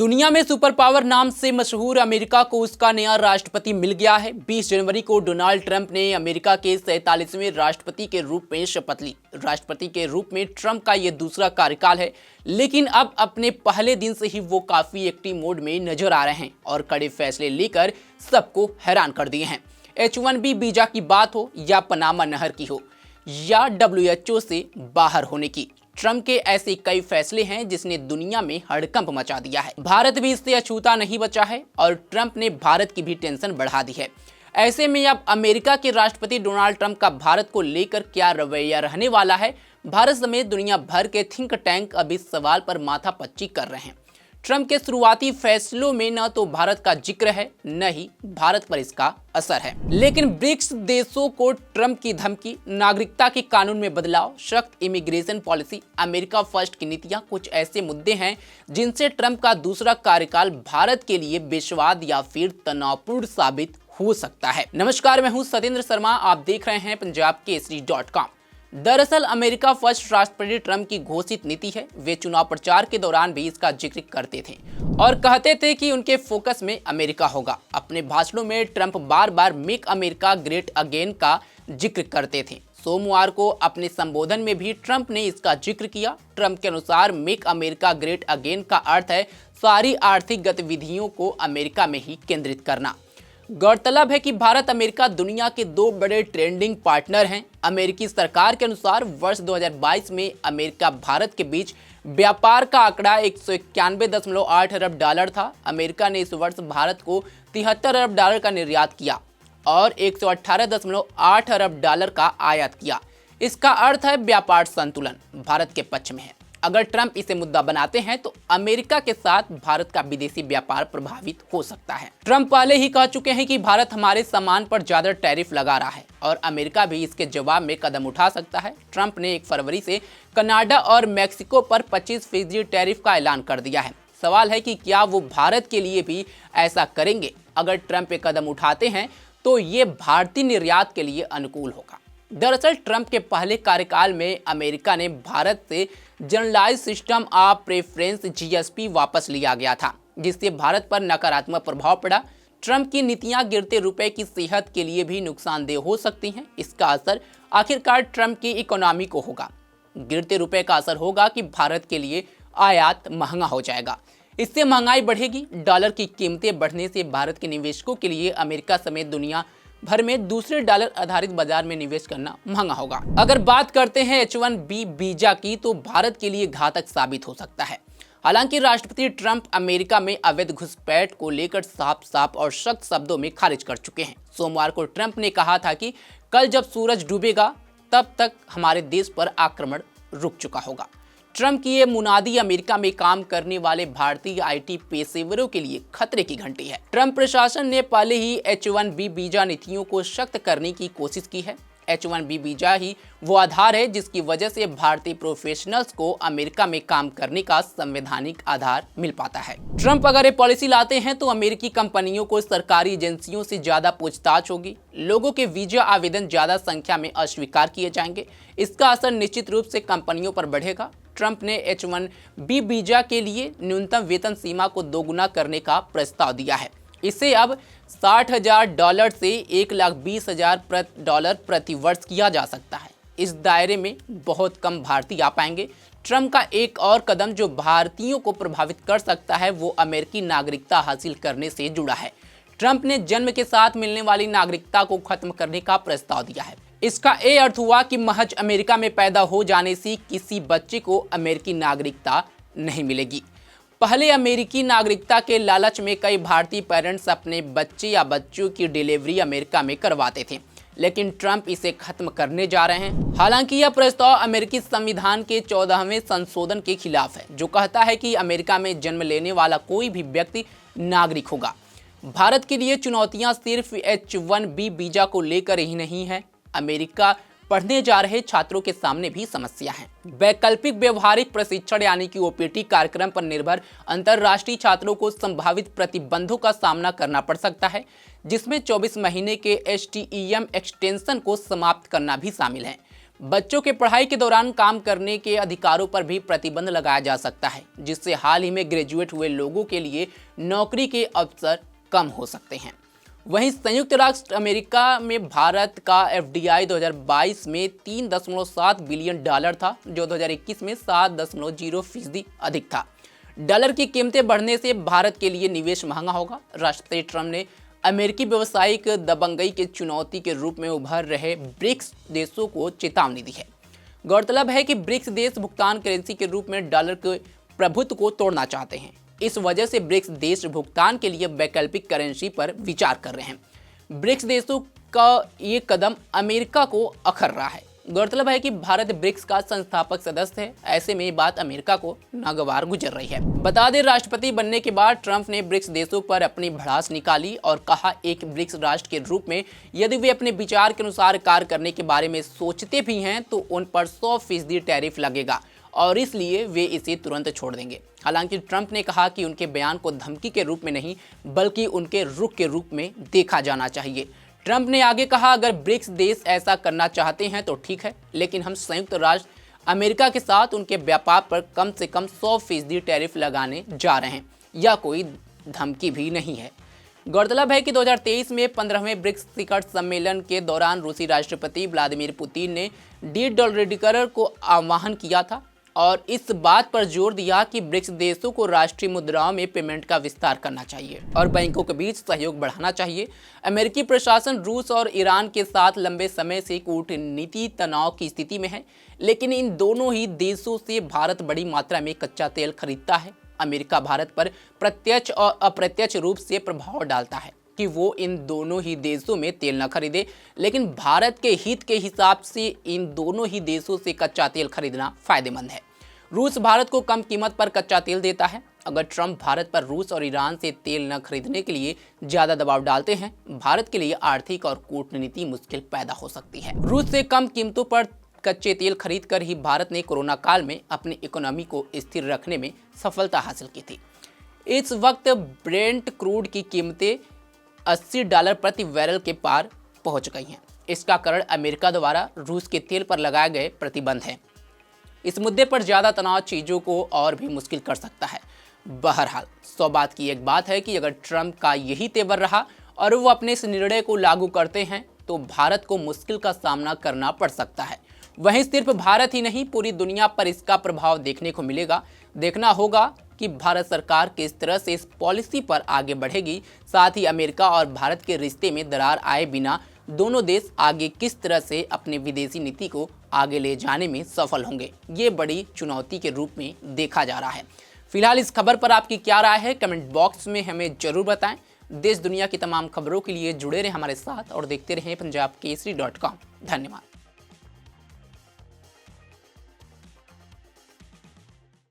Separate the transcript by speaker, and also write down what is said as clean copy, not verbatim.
Speaker 1: दुनिया में super power नाम से मशहूर अमेरिका को उसका नया राष्ट्रपति मिल गया है। 20 जनवरी को डोनाल्ड ट्रंप ने अमेरिका के 47वें राष्ट्रपति के रूप में शपथ ली। राष्ट्रपति के रूप में ट्रंप का यह दूसरा कार्यकाल है, लेकिन अब अपने पहले दिन से ही वो काफी एक्टिव मोड में नजर आ रहे हैं और कड़े फैसले लेकर सबको हैरान कर दिए हैं। H-1B वीजा की बात हो या पनामा नहर की हो या WHO से बाहर होने की, ट्रंप के ऐसे कई फैसले हैं जिसने दुनिया में हड़कंप मचा दिया है। भारत भी इससे अछूता नहीं बचा है और ट्रंप ने भारत की भी टेंशन बढ़ा दी है। ऐसे में अब अमेरिका के राष्ट्रपति डोनाल्ड ट्रंप का भारत को लेकर क्या रवैया रहने वाला है, भारत समेत दुनिया भर के थिंक टैंक अब इस सवाल पर माथापच्ची कर रहे हैं। ट्रंप के शुरुआती फैसलों में न तो भारत का जिक्र है, न ही भारत पर इसका असर है। लेकिन ब्रिक्स देशों को ट्रंप की धमकी, नागरिकता के कानून में बदलाव, सख्त इमिग्रेशन पॉलिसी, अमेरिका फर्स्ट की नीतियां कुछ ऐसे मुद्दे हैं जिनसे ट्रंप का दूसरा कार्यकाल भारत के लिए विषाद या फिर तनावपूर्ण साबित हो सकता है। नमस्कार, मैं हूं सतेंद्र शर्मा, आप देख रहे हैं पंजाब केसरी.com। दरअसल अमेरिका फर्स्ट राष्ट्रपति ट्रंप की घोषित नीति है। वे चुनाव प्रचार के दौरान भी इसका जिक्र करते थे और कहते थे कि उनके फोकस में अमेरिका होगा। अपने भाषणों में ट्रंप बार बार मेक अमेरिका ग्रेट अगेन का जिक्र करते थे। सोमवार को अपने संबोधन में भी ट्रंप ने इसका जिक्र किया। ट्रंप के अनुसार मेक अमेरिका ग्रेट अगेन का अर्थ है सारी आर्थिक गतिविधियों को अमेरिका में ही केंद्रित करना। गौरतलब है कि भारत अमेरिका दुनिया के दो बड़े ट्रेडिंग पार्टनर हैं। अमेरिकी सरकार के अनुसार वर्ष 2022 में अमेरिका भारत के बीच व्यापार का आंकड़ा 191.8 अरब डॉलर था। अमेरिका ने इस वर्ष भारत को 73 अरब डॉलर का निर्यात किया और 118.8 अरब डॉलर का आयात किया। इसका अर्थ है व्यापार संतुलन भारत के पक्ष में है। अगर ट्रंप इसे मुद्दा बनाते हैं तो अमेरिका के साथ भारत का विदेशी व्यापार प्रभावित हो सकता है। ट्रंप पहले ही कह चुके हैं कि भारत हमारे सामान पर ज्यादा टैरिफ लगा रहा है और अमेरिका भी इसके जवाब में कदम उठा सकता है। ट्रंप ने 1 फरवरी से कनाडा और मैक्सिको पर 25% टैरिफ का ऐलान कर दिया है। सवाल है कि क्या वो भारत के लिए भी ऐसा करेंगे। अगर ट्रंप ये कदम उठाते हैं तो ये भारतीय निर्यात के लिए अनुकूल होगा। दरअसल ट्रंप के पहले कार्यकाल में अमेरिका ने भारत से generalized system of preference GSP वापस लिया गया था, जिससे भारत पर नकारात्मक प्रभाव पड़ा। ट्रंप की नीतियां गिरते रुपए की सेहत के लिए भी नुकसानदेह हो सकती हैं। इसका असर आखिरकार ट्रंप की इकोनॉमी को होगा। गिरते रुपए का असर होगा कि भारत के लिए आयात महंगा हो जाएगा। इससे महंगाई बढ़ेगी। डॉलर की कीमतें बढ़ने से भारत के निवेशकों के लिए अमेरिका समेत दुनिया भर में दूसरे डॉलर आधारित बाजार में निवेश करना महंगा होगा। अगर बात करते हैं H-1B वीजा की तो भारत के लिए घातक साबित हो सकता है। हालांकि राष्ट्रपति ट्रंप अमेरिका में अवैध घुसपैठ को लेकर साफ और सख्त शब्दों में खारिज कर चुके हैं। सोमवार को ट्रंप ने कहा था कि कल जब सूरज डूबेगा तब तक हमारे देश पर आक्रमण रुक चुका होगा। ट्रंप की ये मुनादी अमेरिका में काम करने वाले भारतीय IT पेशेवरों के लिए खतरे की घंटी है। ट्रंप प्रशासन ने पहले ही H-1B वीजा नीतियों को सख्त करने की कोशिश की है। H-1B वीजा ही वो आधार है जिसकी वजह से भारतीय प्रोफेशनल्स को अमेरिका में काम करने का संवैधानिक आधार मिल पाता है। ट्रंप अगर ये पॉलिसी लाते हैं तो अमेरिकी कंपनियों को सरकारी एजेंसियों से ज्यादा पूछताछ होगी। लोगों के वीजा आवेदन ज्यादा संख्या में अस्वीकार किए जाएंगे। इसका असर निश्चित रूप से कंपनियों पर बढ़ेगा। ट्रंप ने H-1B वीजा के लिए न्यूनतम वेतन सीमा को दोगुना करने का प्रस्ताव दिया है। इसे अब $60,000 से $1,20,000 प्रति वर्ष किया जा सकता है। इस दायरे में बहुत कम भारतीय आ पाएंगे। ट्रंप का एक और कदम जो भारतीयों को प्रभावित कर सकता है वो अमेरिकी नागरिकता हासिल करने से जुड़ा है। ट्रंप ने जन्म के साथ मिलने वाली नागरिकता को खत्म करने का प्रस्ताव दिया है। इसका ये अर्थ हुआ कि महज अमेरिका में पैदा हो जाने से किसी बच्चे को अमेरिकी नागरिकता नहीं मिलेगी। पहले अमेरिकी नागरिकता के लालच में कई भारतीय पेरेंट्स अपने बच्चे या बच्चों की डिलीवरी अमेरिका में करवाते थे, लेकिन ट्रंप इसे खत्म करने जा रहे हैं। हालांकि यह प्रस्ताव अमेरिकी संविधान के 14वें संशोधन के खिलाफ है, जो कहता है कि अमेरिका में जन्म लेने वाला कोई भी व्यक्ति नागरिक होगा। भारत के लिए चुनौतियां सिर्फ H-1B वीजा को लेकर ही नहीं है। अमेरिका पढ़ने जा रहे छात्रों के सामने भी समस्या है। वैकल्पिक व्यवहारिक प्रशिक्षण यानी कि OPT कार्यक्रम पर निर्भर अंतर्राष्ट्रीय छात्रों को संभावित प्रतिबंधों का सामना करना पड़ सकता है, जिसमें 24 महीने के STEM एक्सटेंशन को समाप्त करना भी शामिल है। बच्चों के पढ़ाई के दौरान काम करने के अधिकारों पर भी प्रतिबंध लगाया जा सकता है, जिससे हाल ही में ग्रेजुएट हुए लोगों के लिए नौकरी के अवसर कम हो सकते हैं। वहीं संयुक्त राष्ट्र अमेरिका में भारत का एफडीआई 2022 में $3.7 बिलियन था, जो 2021 में 7.0% अधिक था। डॉलर की कीमतें बढ़ने से भारत के लिए निवेश महंगा होगा। राष्ट्रपति ट्रंप ने अमेरिकी व्यावसायिक दबंगई के चुनौती के रूप में उभर रहे ब्रिक्स देशों को चेतावनी दी है। गौरतलब है कि ब्रिक्स देश भुगतान करेंसी के रूप में डॉलर के प्रभुत्व को तोड़ना चाहते हैं। इस वजह से ब्रिक्स देश भुगतान के लिए वैकल्पिक करेंसी पर विचार कर रहे हैं। ब्रिक्स देशों का ये कदम अमेरिका को अखर रहा है। गौरतलब है कि भारत ब्रिक्स का संस्थापक सदस्य है। ऐसे में ये बात अमेरिका को नागवार गुजर रही है। बता दें, राष्ट्रपति बनने के बाद ट्रंप ने ब्रिक्स देशों पर अपनी भड़ास निकाली और कहा, एक ब्रिक्स राष्ट्र के रूप में यदि वे अपने विचार के अनुसार कार्य करने के बारे में सोचते भी हैं तो उन पर 100% टैरिफ लगेगा और इसलिए वे इसे तुरंत छोड़ देंगे। हालांकि ट्रंप ने कहा कि उनके बयान को धमकी के रूप में नहीं बल्कि उनके रुख के रूप में देखा जाना चाहिए। ट्रंप ने आगे कहा, अगर ब्रिक्स देश ऐसा करना चाहते हैं तो ठीक है, लेकिन हम संयुक्त राष्ट्र अमेरिका के साथ उनके व्यापार पर कम से कम 100% टैरिफ लगाने जा रहे हैं। यह कोई धमकी भी नहीं है। गौरतलब है कि 2023 में 15वें ब्रिक्स शिखर सम्मेलन के दौरान रूसी राष्ट्रपति व्लादिमीर पुतिन ने $1 को आह्वान किया था और इस बात पर जोर दिया कि ब्रिक्स देशों को राष्ट्रीय मुद्राओं में पेमेंट का विस्तार करना चाहिए और बैंकों के बीच सहयोग बढ़ाना चाहिए। अमेरिकी प्रशासन रूस और ईरान के साथ लंबे समय से कूटनीति तनाव की स्थिति में है, लेकिन इन दोनों ही देशों से भारत बड़ी मात्रा में कच्चा तेल खरीदता है। अमेरिका भारत पर प्रत्यक्ष और अप्रत्यक्ष रूप से प्रभाव डालता है कि वो इन दोनों ही देशों में तेल न खरीदे, लेकिन भारत के हित के हिसाब से इन दोनों ही देशों से कच्चा तेल खरीदना फायदेमंद है। रूस भारत को कम कीमत पर कच्चा तेल देता है। अगर ट्रंप भारत पर रूस और ईरान से तेल न खरीदने के लिए ज़्यादा दबाव डालते हैं, भारत के लिए आर्थिक और कूटनीति मुश्किल पैदा हो सकती है। रूस से कम कीमतों पर कच्चे तेल खरीद कर ही भारत ने कोरोना काल में अपनी इकोनॉमी को स्थिर रखने में सफलता हासिल की थी। इस वक्त ब्रेंट क्रूड की कीमतें $80 प्रति बैरल के पार पहुंच गई हैं। इसका कारण अमेरिका द्वारा रूस के तेल पर लगाए गए प्रतिबंध है। इस मुद्दे पर ज़्यादा तनाव चीज़ों को और भी मुश्किल कर सकता है। बहरहाल 100 बात की एक बात है कि अगर ट्रंप का यही तेवर रहा और वो अपने इस निर्णय को लागू करते हैं तो भारत को मुश्किल का सामना करना पड़ सकता है। वहीं सिर्फ भारत ही नहीं, पूरी दुनिया पर इसका प्रभाव देखने को मिलेगा। देखना होगा कि भारत सरकार किस तरह से इस पॉलिसी पर आगे बढ़ेगी। साथ ही अमेरिका और भारत के रिश्ते में दरार आए बिना दोनों देश आगे किस तरह से अपने विदेशी नीति को आगे ले जाने में सफल होंगे, ये बड़ी चुनौती के रूप में देखा जा रहा है। फिलहाल इस खबर पर आपकी क्या राय है, कमेंट बॉक्स में हमें जरूर बताएं। देश दुनिया की तमाम खबरों के लिए जुड़े रहें हमारे साथ और देखते रहें पंजाबकेसरी.com। धन्यवाद।